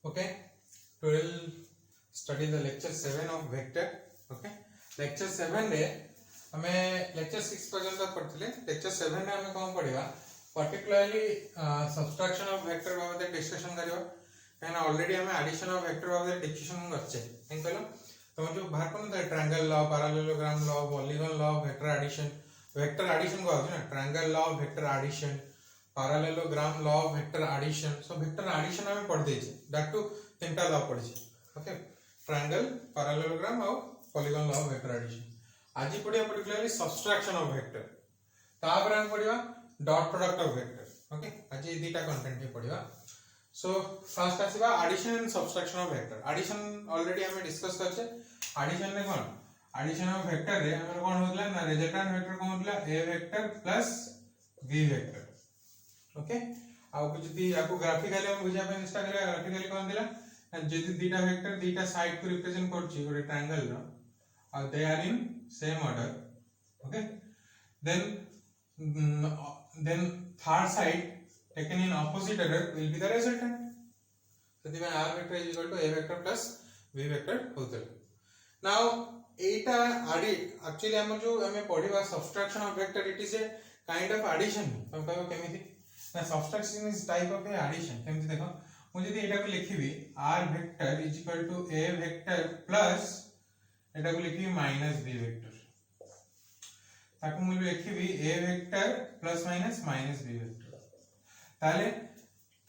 Okay, we will study the lecture 7 of vector. Okay, lecture 7 रे हमें lecture 6 पर्यंत पढ़ते lecture 7 रे हमें कौन पढ़ेगा particularly subtraction of vector बाबत डिस्कशन करियो कहना ऑलरेडी हमें एडिशन ऑफ वेक्टर बाबत डिस्कशन करछे एन कहलो तो जो बाहर कोन triangle law parallelogram law polygon law vector addition को ना triangle law vector addition parallelogram law of vector addition so vector addition हमें पढ़ देछे दैट टू तीनटा लॉ पढ़छे ओके ट्रायंगल parallelogram और polygon law of vector addition आज पढ़िया particularly subtraction of vector तापर हम पढ़िया dot product of vector okay आज ये दीटा कंटेंट ही पढ़िया सो फर्स्ट आसीबा addition and subtraction of vector addition already हमें डिस्कस करछे एडिशन रे कोन एडिशन ऑफ वेक्टर रे हमर कोन होतला ना रिजल्टेंट वेक्टर कोन होतला a vector plus b vector okay आ जदी आपको ग्राफिकली हम बुझा पे चेष्टा करिया ग्राफिकली कोन दिला जदी दीटा वेक्टर दीटा साइड को रिप्रेजेंट करछि गोटे ट्रायंगल रो और they are in same order okay then third side taken in opposite order will be the resultant सदी में r vector is equal to a vector plus b vector होतल now एटा आडी एक्चुअली हम जो हमें पढ़िबा subtraction of vector it is a kind of addition हम कहबो केमिति ना subtraction is type of a addition केमिति देखो मु जदी एटा को लिखिबी r vector is equal to a vector plus एटा को लिखिबी माइनस b वेक्टर ताकू मु लिखिबी a vector plus minus minus b vector ताले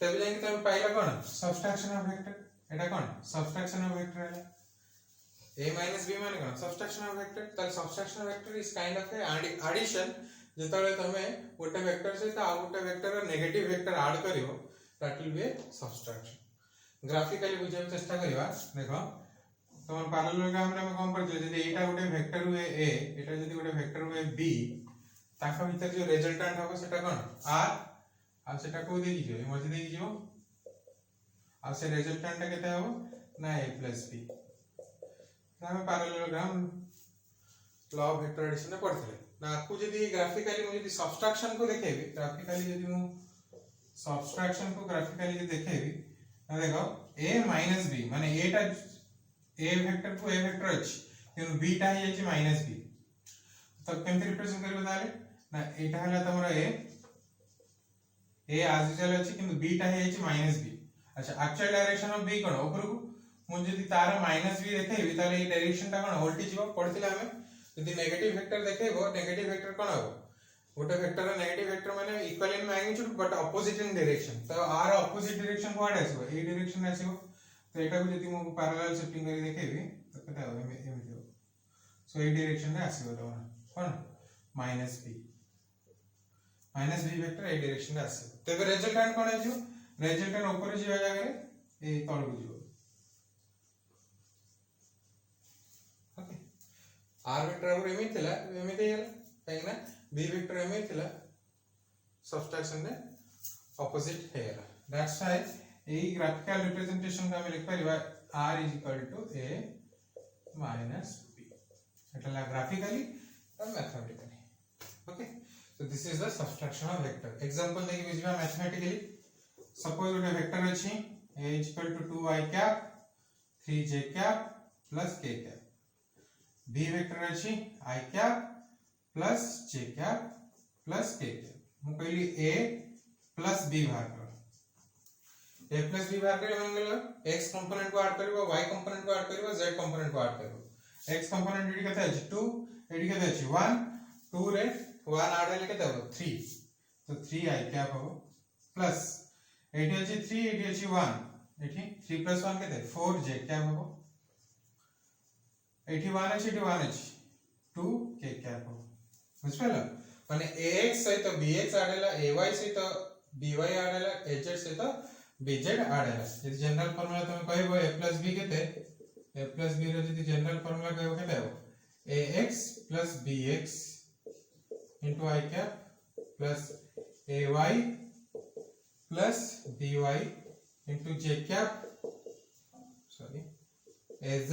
तब जाके तुम पाइला कोन सब्ट्रैक्शन ऑफ वेक्टर एटा कोन सब्ट्रैक्शन ऑफ वेक्टर है a minus b माने कोन सब्ट्रैक्शन ऑफ वेक्टर ताले subtraction of vector is kind of a addition जेतले तमे गोटे वेक्टर से आ गोटे वेक्टर नेगेटिव वेक्टर ऐड करियो that will be a subtraction graphically बुझाय चेष्टा करिवा देखो तमन पैरेललोग्राम रे हम कोन पड़ले जदी एटा गोटे वेक्टर हुए a एटा जदी गोटे वेक्टर हुए b ताका भीतर जो रिजल्टेंट होबो सेटा कोन r आ सेटा को देई जो मजे देई जो आ से रिजल्टेंट केते होबो ना a + b हम parallelogram law of vector addition में पढ़ते ना आपको जदी ग्राफिकली मुझे सब्ट्रैक्शन को देखेबी ग्राफिकली जदी मु सब्ट्रैक्शन को ग्राफिकली जदी देखेबी ना देखो a - b माने a टा a वेक्टर को a वेक्टर अछि किंतु b टा ही अछि -b तब केमति रिप्रेजेंट करबो ताले ना एटा हला तमरा a आज यूजुअल अछि किंतु b टा ही अछि -b अच्छा एक्चुअल डायरेक्शन ऑफ b कोन ऊपर को मु जदी तार -b देखेबी ताले ए डायरेक्शन टा कोन उल्टी जीवो पड़थिला हमें यदि नेगेटिव वेक्टर देखेबो नेगेटिव वेक्टर कोन हो गोटे वेक्टर रो नेगेटिव वेक्टर माने equal in magnitude but opposite in direction तो आर ऑपोजिट डायरेक्शन कोड आसीबो ए डायरेक्शन में आसीबो तो एटा को यदि मु पैरेलल शिफ्टिंग करी देखेबी तो केता हो एमिति हो सो ए डायरेक्शन में आसीबो तो कोन -b वेक्टर ए डायरेक्शन में आसीबो तबे रिजल्टेंट कोन आसीबो रिजल्टेंट ऊपर जीवा जागे ए तळ को जीवो r वेक्टर और एमि थिला एमिति हेला काहेना b वेक्टर एमि थिला सब्ट्रैक्शन ने ऑपोजिट हेला that's why a graphical representation का हम लिख परिबा r = a - b एटला ग्राफिकली और mathematically okay so this is the subtraction of vector example देखि बुझबा मैथमेटिकली सपोज गोटे वेक्टर अछि a = 2i cap 3j cap + k cap b vector अछि i cap plus j cap plus k cap मु कहली a plus b बाहर करो a plus b बाहर करे मन गेलो x कंपोनेंट को ऐड करबो y कंपोनेंट को ऐड करबो z कंपोनेंट को ऐड करबो x कंपोनेंट एडी कते अछि 2 एडी कते अछि 1 2 रे 1 ऐड हेले कते हो 3 तो 3 i cap हो प्लस एडी अछि 3 एडी अछि 1 एठी 3 + 1 कते 4 j cap हो एठी 1 अछि एठी 1 अछि 2 k cap हो बुझलो माने ax सहित bx आडेला ay सहित by आडेला az सहित bz आडेला यदि जनरल फार्मूला तुम कहबो a + b केते a + b रो यदि जनरल फार्मूला कहबो केते हो ax + bx * i cap + ay + by * j cap sorry az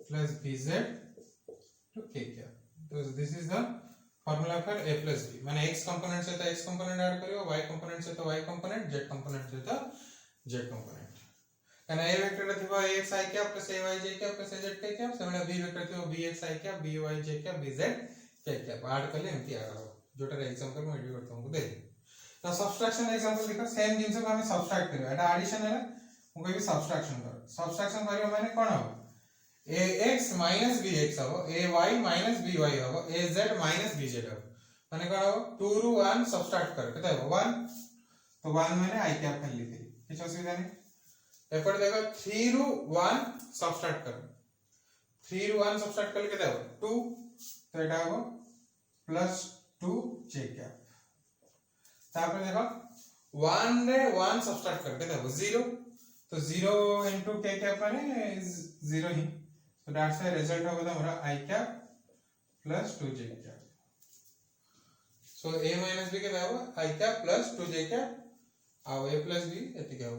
plus bz to k cap so this is the formula for a plus b माने x component से तो x component add करियो y component से तो y component z component से तो z component कहना a vector थिबो ax i cap plus ay j cap plus az k cap सेमला b वेक्टर थिबो bx i cap by j cap bz k cap add करले एमती आ रहा जोटा एग्जांपल मैं एडिट करता हूं दे तो सब्ट्रैक्शन एग्जांपल देखो सेम जिंस को हमें सब्ट्रैक्ट करबा एटा एडिशन है मु कहबी सब्ट्रैक्शन कर सब्ट्रैक्शन करियो माने कोन हो ax minus bx हो ay minus by हो az minus bz हो माने कोन हो 2 रु 1 सब्ट्रैक्ट कर केते हो 1 तो 1 माने i कैप कर ली थी किछ असुविधा नहीं एपट देखो 3 रु 1 सब्ट्रैक्ट कर 3 रु 1 सब्ट्रैक्ट करले केते हो 2 तो एटा हो प्लस 2 j कैप तापर देखो 1 रे 1 सब्ट्रैक्ट कर केते हो 0 तो 0 into k कैप माने 0 ही so that's the result of the I cap plus 2j cap so a minus b के दाव I cap plus 2j cap आउ a plus b एति के हो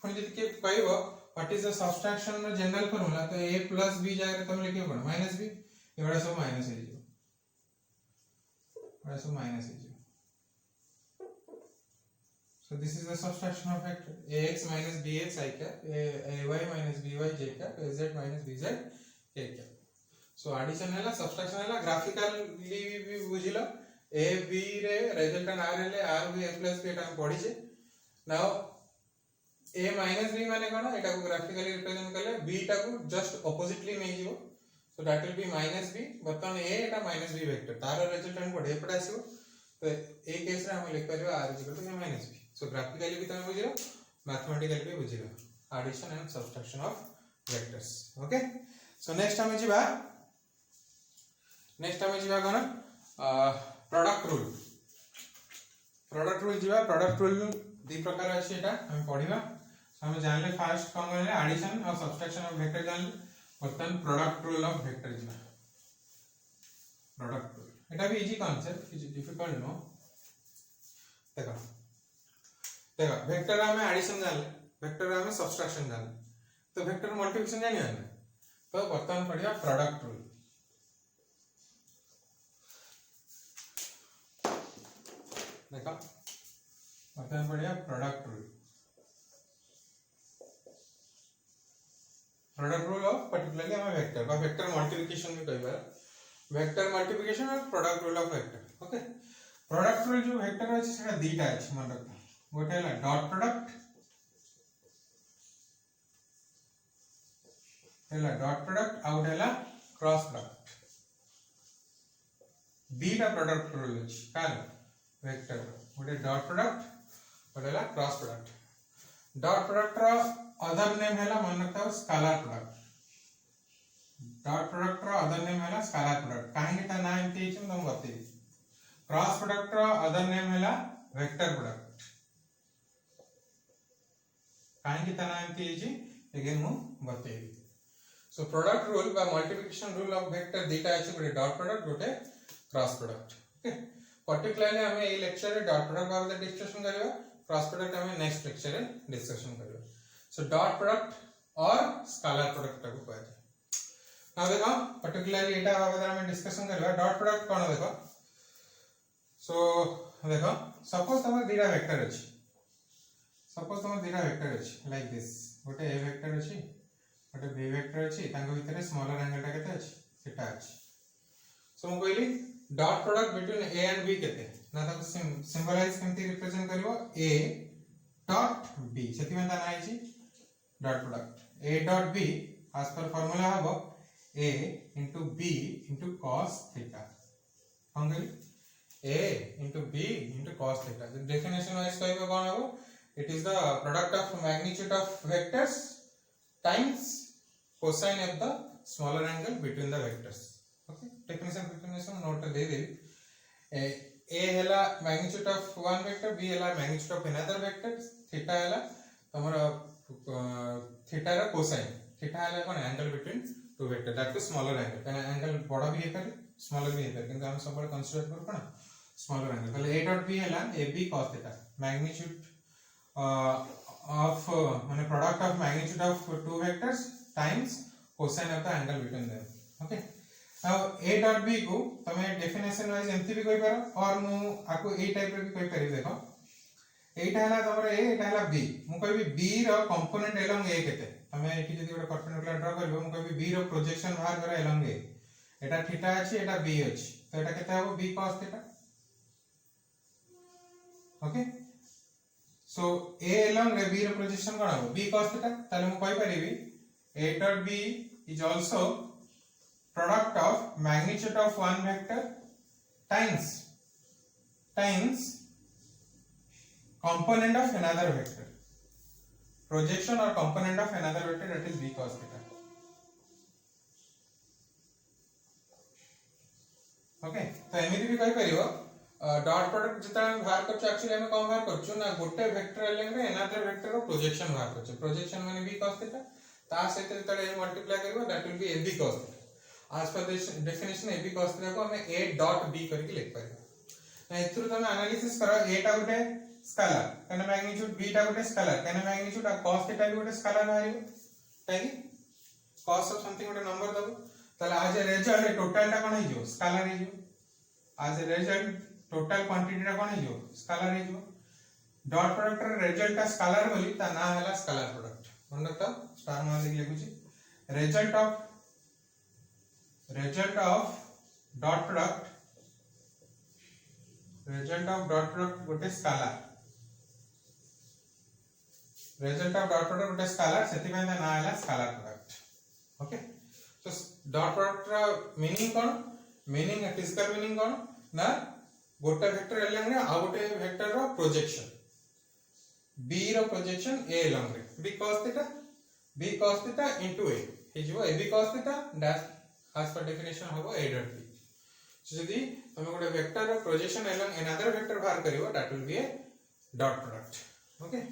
फुन जति के कहबो व्हाट इज द सब्ट्रैक्शन नो जनरल फार्मूला तो a plus b जाय रे तुम लिखे पड़ minus b एवडा सब माइनस हे जो एवडा सब माइनस हे जो so this is the subtraction of vector ax minus bx I cap ay minus by j cap az minus bz k cap so addition हैला subtraction हैला graphically भी बुझिलो a b रे resultant r हेले r b a plus b एटा हम पढी छे now a minus b माने कोन एटा को graphically represent करले b टा को just oppositely नै जीवो so that will be minus b बर्तन a Etah minus b vector तार resultant को एपटा आसीबो तो ए केस रे हम लिख परिबो r = a minus b so graphically भी तमे बुझिलो mathematically भी बुझिलो addition and subtraction of vectors okay so next हमें जीवा कोन product rule जीवा product rule दी प्रकार अछि एटा हम पढिबा हम जानले फर्स्ट कोन कहले addition और subtraction of vector जानले बर्तन product rule of vector जीवा product rule एटा भी easy concept is difficult no देखो वेक्टर में एडिशन जान वेक्टर में सब्ट्रैक्शन जान तो वेक्टर मल्टीप्लिकेशन जानि है तो वर्तमान पढ़िया प्रोडक्ट रूल देखो वर्तमान पढ़िया प्रोडक्ट रूल ऑफ पर्टिकुलरली हम वेक्टर बा वेक्टर मल्टीप्लिकेशन भी कहबा वेक्टर मल्टीप्लिकेशन और product rule of vector okay product rule जो वेक्टर अछि सेटा दीटा अछि मन रख गोटे है डॉट प्रोडक्ट आउट है क्रॉस प्रोडक्ट दीटा प्रोडक्ट रूल अछि काल वेक्टर गोटे डॉट प्रोडक्ट गोटे है क्रॉस प्रोडक्ट डॉट प्रोडक्ट रो अदर नेम है मन रखता स्केलर प्रोडक्ट डॉट प्रोडक्ट रो अदर नेम है स्केलर प्रोडक्ट काहे ता नाम एते अछि हम बतई क्रॉस प्रोडक्ट रो अदर नेम है वेक्टर प्रोडक्ट काहे तना एमती जी अगेन मु बतेबी सो प्रोडक्ट रूल बा मल्टीप्लिकेशन रूल ऑफ वेक्टर दीटा अछि गोटे डॉट प्रोडक्ट गोटे क्रॉस प्रोडक्ट ओके पर्टिकुलरली हम ए लेक्चर रे डॉट प्रोडक्ट बारे डिस्कशन करबा क्रॉस प्रोडक्ट हम नेक्स्ट लेक्चर रे डिस्कशन करबा सो डॉट प्रोडक्ट और स्केलर प्रोडक्ट को कहै ना देखो पर्टिकुलरली एटा बारे हम डिस्कशन करबा डॉट प्रोडक्ट कोन देखो सो देखो सपोज तमर दीटा वेक्टर अछि सपोज तुम दीटा वेक्टर अछि लाइक दिस गोटे a वेक्टर अछि गोटे b वेक्टर अछि तांको भितरे स्मॉलर एंगल टा केते अछि सेटा अछि सो हम कहली dot product between a and b केते ना ताको सिंबलाइज केमति रिप्रेजेंट करबो a डॉट b सेति में ता नाइ छी dot product a dot b as per formula हबो a into b into cos theta हम कहली a into b into cos theta definition wise कहबो कोन हबो it is the product of magnitude of vectors times cosine of the smaller angle between the vectors okay definition note they they a हैला magnitude of one vector b हैला magnitude of another vector theta हैला हमर theta रा cosine theta हैला कोन angle between two vector that is smaller angle काना angle बड़ा भी है स्मॉलर भी है किंतु हम सब कंसीडर कर कोन स्मॉलर एंगल पहले a डॉट b हैला ab cos theta magnitude of माने product of magnitude of two vectors times cosine of the angle between them okay now a dot b को तमे डेफिनेशन वाइज एमती भी कहि पारो और मु आको ए टाइप रे भी कहि पारि देखो एटा हला तमरे ए एटा हला बी मु कहबी B row component along A केते तमे एठी जदी गोटे परपेंडिकुलर ड्रा करबो मु कहबी बी रो प्रोजेक्शन बाहर करा एलोंग ए एटा थीटा अछि एटा बी अछि तो एटा केते हबो b cos theta okay so a along रे बी रो प्रोजेक्शन कोन हबो बी cos थीटा ताले मु कहि परिबी a dot b is also product of magnitude of one vector times component of another vector projection or component of another vector that is b cos theta okay तो एमिति भी कहि परिबो dot product जता हम बाहर करछु एक्चुअली हम कौन बाहर करछु ना गोटे वेक्टर एलिमेंट रे अनदर वेक्टर रो प्रोजेक्शन बाहर करछु प्रोजेक्शन माने b cos theta ता सहित तळे मल्टीप्लाई करबो that will B ab cos theta as per this definition ab cos theta को हमें a डॉट b करके लिख परिबो ना इथुर तमे एनालिसिस करो a टा गोटे स्केलर कने मैग्नीट्यूड b टा गोटे स्केलर कने मैग्नीट्यूड और cos थीटा भी गोटे स्केलर बाहरिबो ताकि cos ऑफ समथिंग गोटे नंबर दबो ताले आज रिजल्ट टोटल टा कोन हिजो स्केलर हिजो आज रिजल्ट टोटल क्वांटिटी टा कोन हिजो स्केलर हिजो डॉट प्रोडक्ट रे रिजल्ट टा स्केलर बोली ता ना हला स्केलर प्रोडक्ट मन रखता स्टार मान लिख लेकुची रिजल्ट ऑफ डॉट प्रोडक्ट गोटे scalar result of dot product गोटे स्केलर सेति पय ना हला स्केलर प्रोडक्ट ओके तो डॉट प्रोडक्ट रा मीनिंग कोन मीनिंग फिजिकल मीनिंग कोन ना गोटे वेक्टर एलिमेंट रे आ गोटे वेक्टर रो प्रोजेक्शन b रो प्रोजेक्शन a along रे b cos theta into a हिजो a b cos theta dash as per definition होबो a dot b so जदी तमे गोटे वेक्टर रो प्रोजेक्शन along another vector बाहर करिवो that will be a dot product okay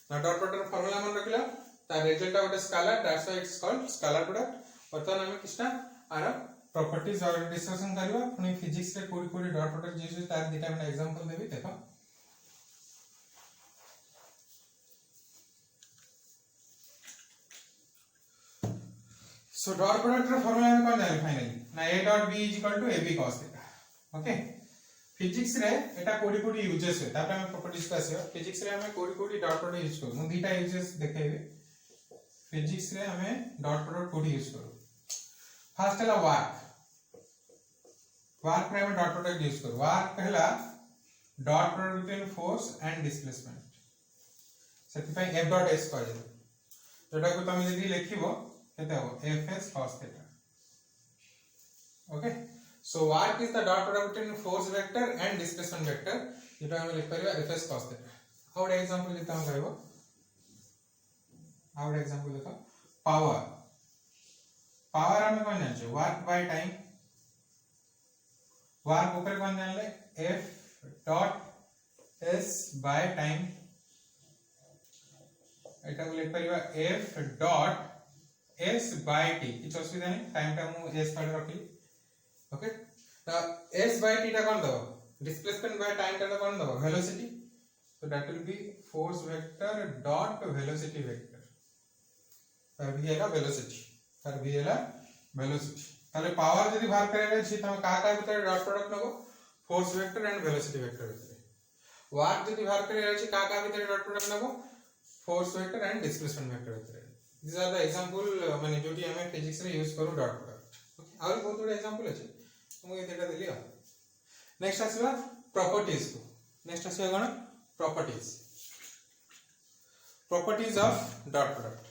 now dot product formula मन रखला ता result of the scalar that's why it's called scalar product वर्तमान हम किछटा आर प्रॉपर्टीज और डिस्कशन करबा पुनी फिजिक्स रे कोडी कोडी डॉट प्रोडक्ट यूज तार दिटा हम एग्जांपल देबी देखो सो डॉट प्रोडक्ट रे फार्मूला हम कोन जाने फाइनली ना a dot b is equal to ab cos theta okay physics रे एटा कोडी कोडी यूजेस है तापर हम प्रॉपर्टीज का आसे फिजिक्स रे हम कोडी कोडी डॉट प्रोडक्ट यूज करू मु दिटा यूजेस देखेबे फिजिक्स रे हमें डॉट प्रोडक्ट कोडी यूज करू फर्स्ट हला वर्क रे हम डॉट प्रोडक्ट यूज करू वर्क पहला dot product between force and displacement सेति पय f डॉट s कह जे जोटा को तमे जदी लिखिबो केते हो fs cos theta okay so work is the dot product between force vector and displacement vector जेटा हम लिख परिबा fs cos theta और एग्जांपल देता हम कहबो और एग्जांपल देखो पावर हम कोन जान छ वर्क बाय टाइम वर्क ऊपर कोन जान ले f dot s by time एटा को लिख परिबा f dot s by t किछ असुविधा नहीं टाइम टा मु s पर रखली ओके ना s by t टा कोन दो डिस्प्लेसमेंट बाय टाइम टा कोन दो velocity so that will B force vector dot velocity vector पर भी हैला वेलोसिटी ताले पावर यदि बाहर करे छी त का भीतर डॉट प्रोडक्ट नको force vector and velocity vector भीतर वर्क यदि बाहर करे छी का भीतर डॉट प्रोडक्ट नको force vector and displacement vector भीतर these are the example माने जोटी हमें फिजिक्स रे यूज करू डॉट प्रोडक्ट ओके और बहुत बड़ा एग्जांपल अछि तुमको ये देटा देलियो नेक्स्ट आसीबा प्रॉपर्टीज को नेक्स्ट आसीबा कोन प्रॉपर्टीज ऑफ डॉट प्रोडक्ट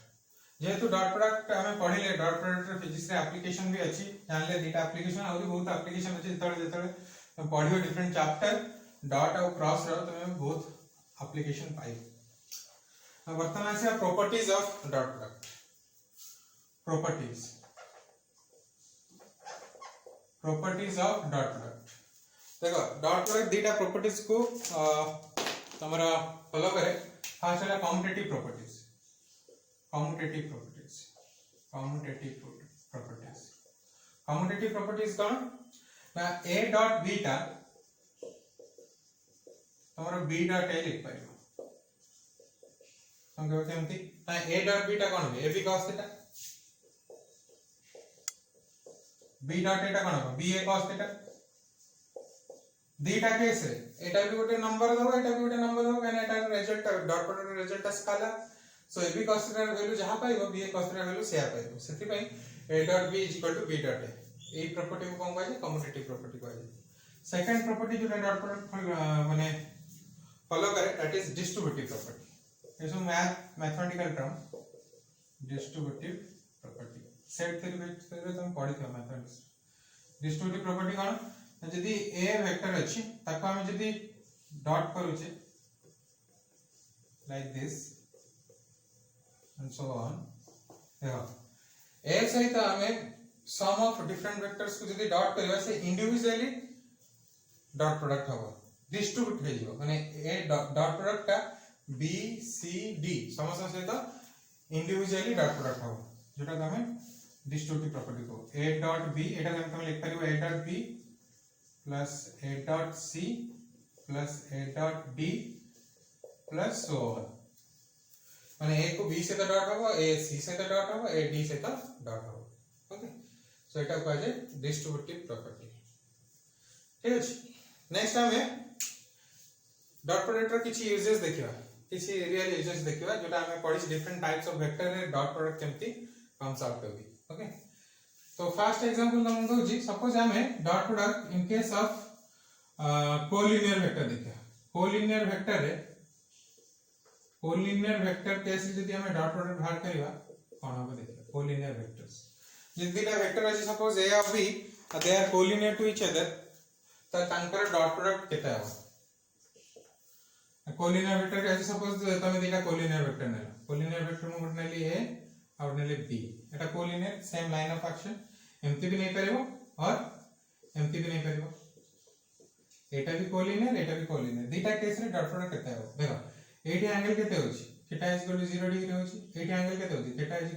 जेहेतु डॉट प्रोडक्ट हमें पढिले डॉट प्रोडक्ट रे फिजिक्स रे एप्लीकेशन भी अछि जानले दीटा एप्लीकेशन और बहुत एप्लीकेशन अछि जेतले पढियो डिफरेंट चैप्टर डॉट और क्रॉस रो तमे बहुत एप्लीकेशन पाई वर्तमान से properties of dot product properties of dot product देखो डॉट प्रोडक्ट दीटा प्रॉपर्टीज को तमरा फॉलो करे फर्स्ट है कम्यूटेटिव प्रॉपर्टीज कौन ना a डॉट b टा तमरा b डॉट a लिख पाइबो हम कहते हैं ना a डॉट b टा कौन है ab cos theta b dot a टा कौन है ba cos थीटा दीटा केस रे एटा भी गोटे नंबर दो एटा भी गोटे नंबर दो काना एटा result dot product result scalar so a b cos θ value जहां पाइबो b cos θ वैल्यू शेयर पाइबो सेति पई a dot b = b dot a ए प्रॉपर्टी को कोन कहै कम्यूटेटिव प्रॉपर्टी कहै सेकंड प्रॉपर्टी जो डॉट प्रोडक्ट माने फॉलो करे दैट इज डिस्ट्रीब्यूटिव प्रॉपर्टी ये सब mathematical term distributive property set theory तुम पढ़ी थो मैथमेटिक्स डिस्ट्रीब्यूटिव प्रॉपर्टी कोन जदी a वेक्टर अछि ताको हम जदी डॉट करूचे like this and so on देखो a सहित हमें सम ऑफ डिफरेंट वेक्टर्स को जदी डॉट करबा से इंडिविजुअली डॉट प्रोडक्ट होबो डिस्ट्रीब्यूट हे जिवो माने a डॉट प्रोडक्ट का b c d समस्त सहित इंडिविजुअली डॉट प्रोडक्ट होबो जेटा को हमें डिस्ट्रीब्यूटिव प्रॉपर्टी को a डॉट b एटा हम लिख परिबो a dot b plus a dot c plus a dot d plus so on माने a को b से तो डॉट होबो a c से तो डॉट होबो a d से तो डॉट होबो ओके सो एटा को आजे डिस्ट्रीब्यूटिव प्रॉपर्टी ठीक अछि नेक्स्ट हमें डॉट प्रोडक्ट रो किछि यूजेस देखिबा किछि रियल यूजेस देखिबा जोटा हमें पढि डिफरेंट टाइप्स ऑफ वेक्टर रे डॉट प्रोडक्ट केमती कम्स आउट होबी ओके तो फर्स्ट एग्जांपल हम दउजी सपोज हमें dot product in case of collinear vector देखिए कोलिनियर वेक्टर केस जदी हमें डॉट प्रोडक्ट बाहर करबा कोन हो देखिए कोलिनियर वेक्टर्स जदी ना वेक्टर अछि सपोज a और b they are collinear to each other त तांकर डॉट प्रोडक्ट केता हो कोलिनियर वेक्टर के सपोज तमे दिटा कोलिनियर वेक्टर नेला कोलिनियर वेक्टर मो नेली a और नेली b Etah collinear same line of action एमती भी नहीं परिबो और एमती भी नहीं परिबो एटा भी कोलिनियर दीटा केस रे डॉट प्रोडक्ट केते हो देखो एटी एंगल केते होची थीटा = 0 डिग्री होची एटी एंगल केते होची थीटा = 180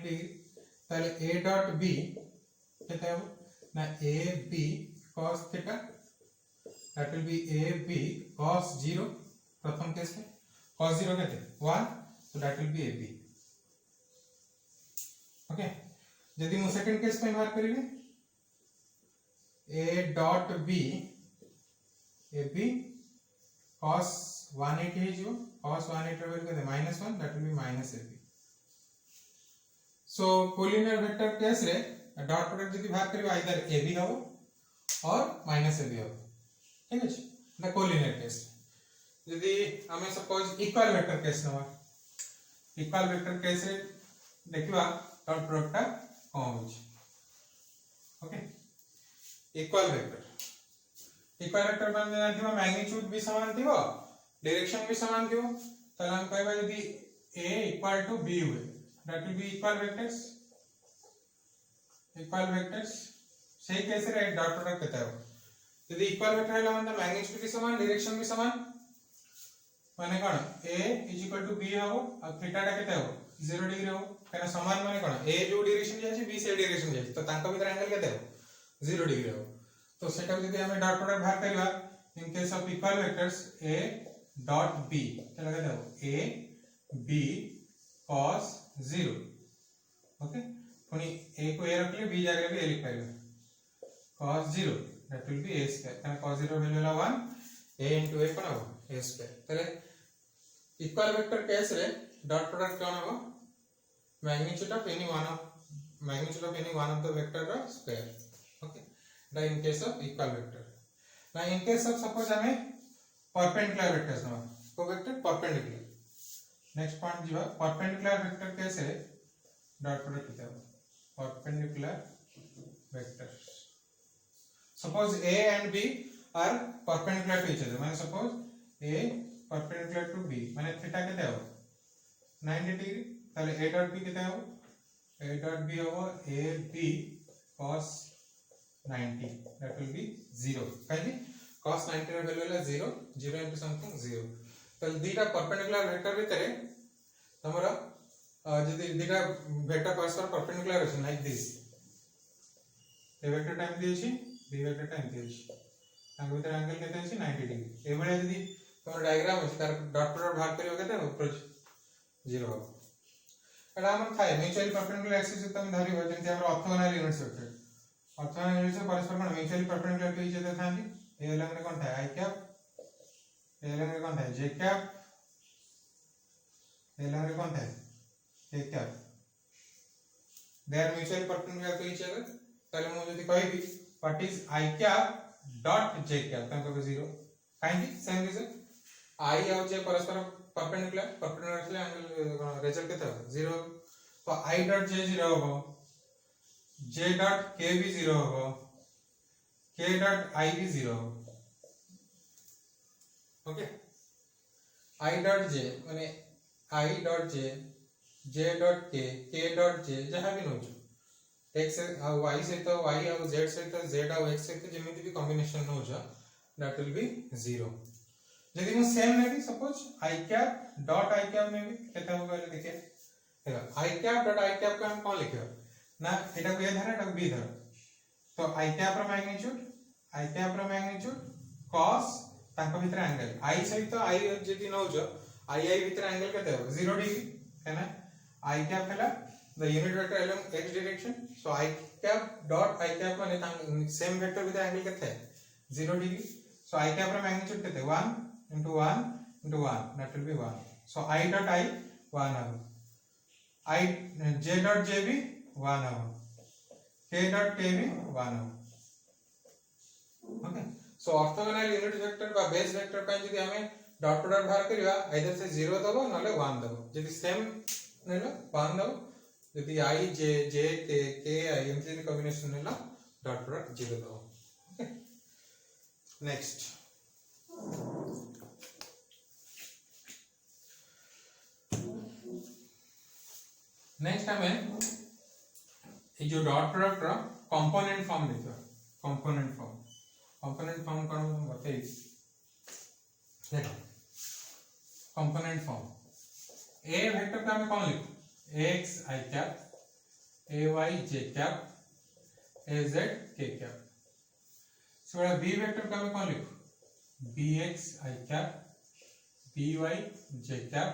डिग्री ताले a डॉट b केते हो ना a b cos theta that will be a b cos 0 प्रथम केस में cos 0 केते 1 so that will be a b okay यदि मु सेकंड केस पे बात करिवे a dot b ab cos 180 है जो cos 180 वैल्यू के -1 that will B -ab so collinear vector case रे डॉट प्रोडक्ट यदि बात करिवे आइदर ab हो और -ab हो ठीक है द कोलिनियर केस यदि हमें सपोज इक्वल वेक्टर केस नवा इक्वल वेक्टर केस रे देखिबा डॉट प्रोडक्ट कौन होची ओके इक्वल वेक्टर माने जानथिबा मैग्नीट्यूड भी समान थिबो डायरेक्शन भी समान थिबो त हम कहबा यदि a = b हुए that will B equal vectors सही केस रे डॉट प्रोडक्ट केता हो यदि इक्वल वेक्टर हला मतलब मैग्नीट्यूड भी समान डायरेक्शन भी समान माने कोन a = b हो और थीटा टा केता हो 0 डिग्री हो कहना समान माने कोन a जो डायरेक्शन जाय छै b से डायरेक्शन जाय छै तो तांका भीतर एंगल केते हो 0 डिग्री हो तो सेटा यदि हमें डॉट प्रोडक्ट बाहर करबा in case of equal vectors a dot b चला केते हो a b cos 0 ओके पुनी a को a रखले b जगह पे a लिख पाइबा cos 0 that will be a square कहना cos 0 वैल्यू ला 1 a * a कोन हो a स्क्वायर तले इक्वल वेक्टर केस रे डॉट प्रोडक्ट कोन हो magnitude of any one of the vector square okay that in case of equal vector now in case of suppose हमें perpendicular vectors ना को vector perpendicular next point जो perpendicular vector कैसे dot product कितना है perpendicular vectors suppose a and b are perpendicular to each other माने suppose a perpendicular to b माने theta कितना है 90 डिग्री ताले a डॉट b कितना हो a डॉट b हो a b cos 90 that will be 0 काहे cos 90 ର वैल्यू ହେଲା 0 into something 0 ताले दीटा परपेंडिकुलर वेक्टर भितरे हमर जदी दीटा वेक्टर परस्पर परपेंडिकुलर अछि like this a vector time दी अछि b वेक्टर टाइम दी अछि तांग भितर एंगल केते अछि 90 डिग्री ए भले जदी तोर डायग्राम अछि तार डॉट प्रोडक्ट बाहर करियो केते ऊपर 0 हो एटा हमर थाए म्यूचुअली परपेंडिकुलर एक्सिस तम धरिबो जेंति हमर orthogonal units vector orthogonal units परस्पर कोन म्यूचुअली परपेंडिकुलर पे जे थांती ए अलग रे कौन था आई कैप, ए अलग रे कौन था जे कैप, ए अलग रे कौन था k cap, they are mutually perpendicular to each other. ताले मु जदी कहबी what is i cap dot j cap तंको को 0 काहे की सेम रीजन आई और जे परस्पर परपेंडिकुलर थे एंगल रिजल्ट केते हो 0, तो आई डॉट जे 0 हो, जे डॉट के भी 0 हो, के डॉट आई भी 0 हो। ओके आई डॉट जे माने आई डॉट जे डॉट के डॉट जे जहां भी नोचो x और y से तो y और z से तो z और x से तो जेमिति भी कॉम्बिनेशन नोचो दैट विल बी 0। यदि मैं सेम में भी suppose I cap dot I cap में भी केते हो गले देखिए देखो आई कैप डॉट आई कैप का हम कौन लिखियो ना एटा को ए धर एटा को बी धर, तो आई कैप रो मैग्नीट्यूड cos ताको भीतर एंगल आई सहित तो आई जदी नोचो आई आई भीतर एंगल केते हो 0 डिग्री है ना। आई कैप हला the unit vector along x direction, so I cap dot I cap माने same vector with angle कितना है 0 degree, so I cap का magnitude कितना है 1 into 1 into 1 that will be 1, so I dot I 1 है, I j dot j भी 1 है, k dot k भी 1 है। Okay so orthogonal unit vector बा बेस वेक्टर पे जदी हमें डॉट प्रोडक्ट बाहर करिवा आइदर से 0 दबो नले 1 दबो, जदी सेम नेलो 1 दबो, यदि आई जे जे के आई एमसी कॉम्बिनेशन नेला डॉट प्रोडक्ट 0 दबो। ओके नेक्स्ट हमें ये जो डॉट प्रोडक्ट रो कंपोनेंट फॉर्म देखो, कंपोनेंट फॉर्म कौन हम बताई देखो कंपोनेंट फॉर्म ए वेक्टर का हमें कौन लिखो x I cap, ay j cap, az k cap. So बड़ा b वेक्टर का मैं कौन लिखूं bx I cap, by j cap,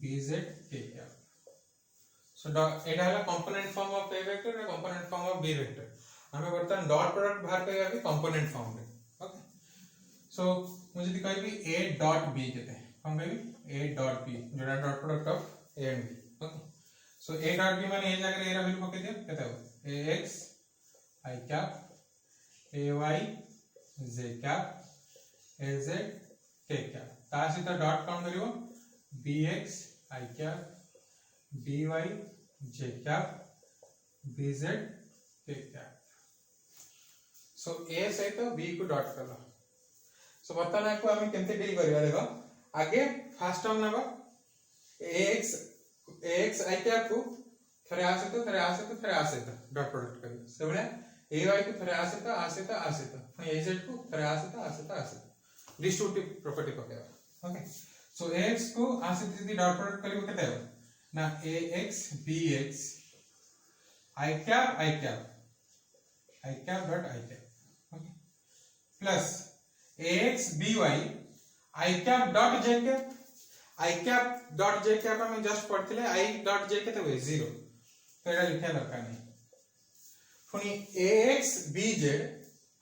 bz k cap. So एटा हला component form of a vector और component form of b vector. हमें बर्तन डॉट प्रोडक्ट बाहर करिया भी कंपोनेंट फॉर्म में। ओके सो मुझे दिखाई भी a डॉट b कहते हैं, हम कहबी a डॉट b जोड़ा dot product of a and b। Okay so a dot b माने ए जाकर ए वैल्यू पके दियो कहते हो ax I cap, ay j cap, az k cap. ता सहित डॉट कौन करिवो bx I cap, by j cap, bz k cap. So a सहित b को डॉट करला। सो बर्तमान को हम केमते डील करिवा देखो आगे फर्स्ट टर्म नबा ax I कैप को थरे आसे तो डॉट प्रोडक्ट करियो से बळे ay को थरे आसे तो पुनी az को थरे आसे तो डिस्ट्रीब्यूटिव प्रॉपर्टी पकेवा। ओके सो ax को आसे यदि डॉट प्रोडक्ट करियो केते हो ना ax bx I cap dot I cap. Okay plus ax by I cap dot j cap, I cap dot j cap हमें जस्ट पढ़थिले I डॉट j केते हुए 0, तो एटा लिखा दरकार नहीं। पुनी ax bz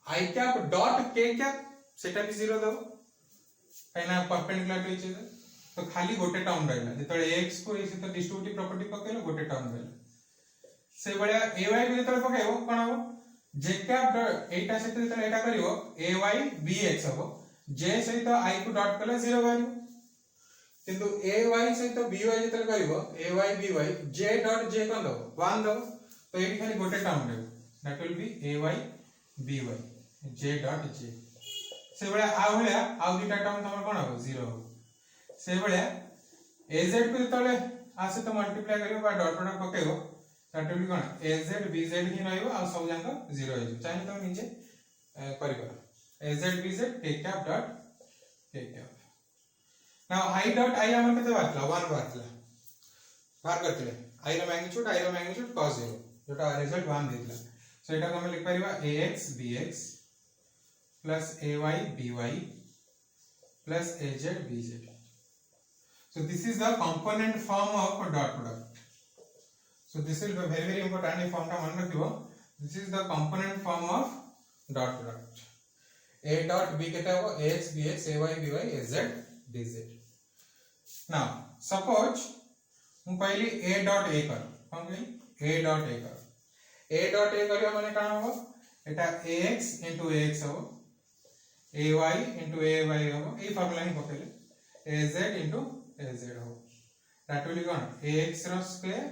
I cap dot k cap सेटा भी 0 दो काइना परपेंडिकुलर टू ईच अदर, तो खाली गोटे टर्म रहला जेतले ax को इसे तो डिस्ट्रीब्यूटिव प्रॉपर्टी पकेलो गोटे टर्म रहला। से बळिया ay को जेतले पकेबो कोन हो j कैप एटा से जेतले एटा करिवो ay bx हो, j सहित I को डॉट कले 0 वैल्यू, किंतु ay सहित by जेतले करिवो ay by j dot j कोन दो 1 दो, तो एटी खाली गोटे टर्म रहबो that will B ay by j dot j। से बळे आ भलिया आ दुटा टर्म तमर कोन हो 0 हो। से बळे az को जेतले आसे तो मल्टीप्लाई करिवो बा डॉट प्रोडक्ट पकेबो दैट विल बी कोन az bz ही रहइबो आ सब जांक 0 हो चाहे तो निजे करिबो az bz k cap dot k cap. Now I dot I हमर केते बातला 1 बातला बाहर करथिले I रो मैग्नीट्यूड cos 0 जोटा रिजल्ट 1 देतला। सो एटा को हम लिख परिबा ax bx plus ay by plus az bz। so this is the component form of dot product, so this will be very important, ये form टा मन रखिबो, this is the component form of dot product। A dot B केते हो ax bx ay by az dz. Now suppose मु पहली a dot a कर कोन कहली a डॉट a कर a डॉट a करिया माने काना हो एटा ax ax हो ay ay हो ए फार्मूला ही पकेले az az हो that will be gone ax रो स्क्वायर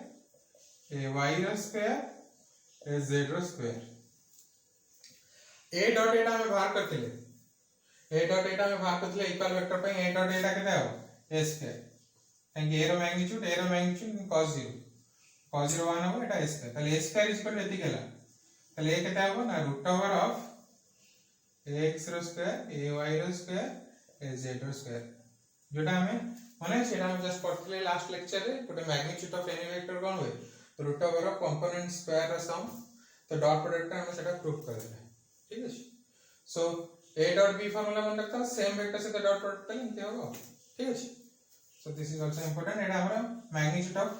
ay रो स्क्वायर az रो स्क्वायर a डॉट एटा में बाहर करथिले a डॉट एटा में बाहर करथिले इक्वल वेक्टर पे a डॉट एटा केते हो a स्क्वायर थैंक a रो मैग्नीट्यूड cos 0 1 हो एटा a स्क्वायर ताले a स्क्वायर इज इक्वल एति केला ताले a केते हो ना रूट ओवर ऑफ ax रो स्क्वायर ay रो स्क्वायर az रो स्क्वायर जोटा हमें माने सेटा हम जस्ट पढ़थिले लास्ट लेक्चर रे गोटे मैग्नीट्यूड ऑफ एनी वेक्टर कोन होय root over of component square रो सम तो डॉट प्रोडक्ट हम सेटा प्रूफ कर देले ठीक है सो a डॉट b फार्मूला मन रखता सेम वेक्टर से डॉट प्रोडक्ट करें क्या होगा ठीक है सो दिस इज आल्सो इंपोर्टेंट एटा हमरा मैग्नीट्यूड ऑफ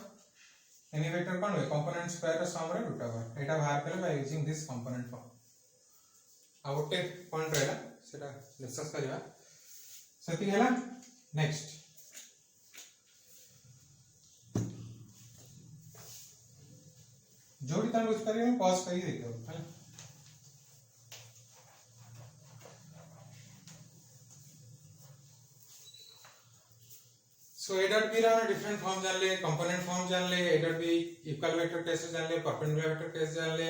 एनी वेक्टर कोन होय कंपोनेंट स्क्वायर रो सम रे रूट ओवर एटा बाहर करे by using this component form आ ओटे पॉइंट रहला सेटा डिस्कस करबा सती गेला नेक्स्ट जोड़ी तन बुझ करिए पॉज करिए देखो है सो a डॉट b रा डिफरेंट फॉर्म जान ले कंपोनेंट फॉर्म जान ले a dot b equal vector case जान ले परपेंडिकुलर वेक्टर केस जान ले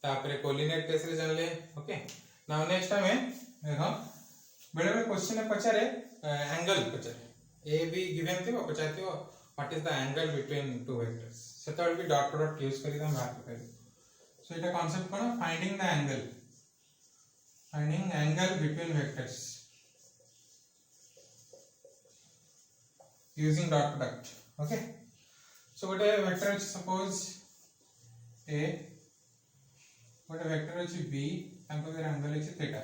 तापरे कोऑर्डिनेट केस रे जान ले ओके नाउ नेक्स्ट टाइम देखो बेले बेले क्वेश्चन में पचारे एंगल पचारे a b गिवन थिबो पचाथिबो what is the angle between two vectors सेता भी डॉट प्रोडक्ट यूज करी हम बाहर कर सो एटा कांसेप्ट कोन finding angle between vectors using dot product okay so what a vector is suppose a what a vector is b and their angle is theta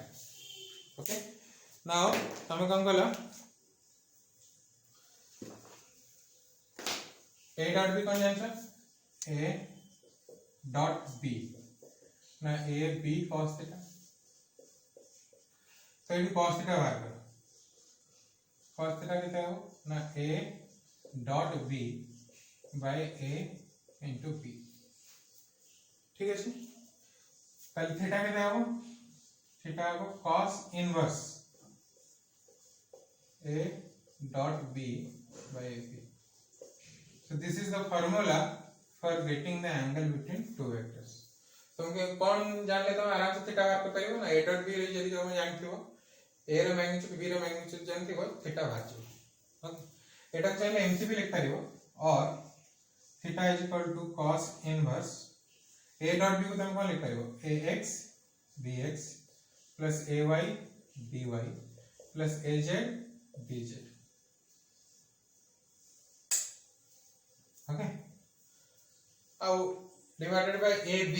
okay now tame kon kala a dot b kon jancha a dot b na a b cos theta so it cos theta बाहर करो cos theta कितना हो ना a dot b by a into b ठीक है जी पहले theta कितना हो थीटा हो cos inverse a dot b by b so this is the formula for getting the angle between two vectors तुमके कौन जान ले तो आराम से थीटा बाहर कर पाइबो ना a dot b रे जदी हम जानथिबो a रो मैग्नीट्यूड b रो मैग्नीट्यूड जानथिबो थीटा बाहर जाबो ओके एटा चाहे एमसी भी लिख पारिबो और theta is equal to cos inverse a dot b को तुम कोन लिख पारिबो ax bx plus ay by plus az bz okay अब डिवाइडेड बाय ab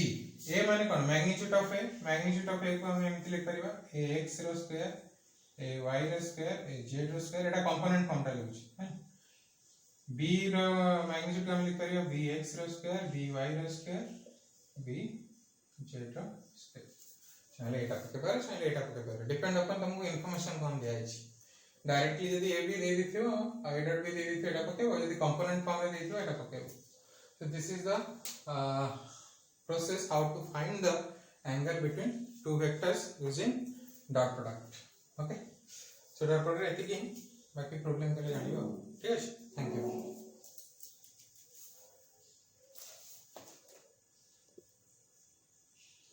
a माने कोन मैग्नीट्यूड ऑफ a को हम एमती लिख पारिबा ax रो स्क्वायर ay रो स्क्वायर az रो स्क्वायर एटा कंपोनेंट फॉर्म टा लिखुछ है b रो मैग्नीट्यूड हम लिख परियो bx रो स्क्वायर by रो स्क्वायर bz रो स्क्वायर चले एटा पके पर डिपेंड अपन तुमको इंफॉर्मेशन कौन दिया है डायरेक्टली यदि a b दे दिथियो a डॉट b दे दिथियो एटा पके यदि कंपोनेंट फॉर्म में दे दिथियो एटा पके so this is the process how to find the angle between two vectors using dot product okay so dot product एतिकी बाकी प्रॉब्लम के लिए जानियो ठीक है थैंक यू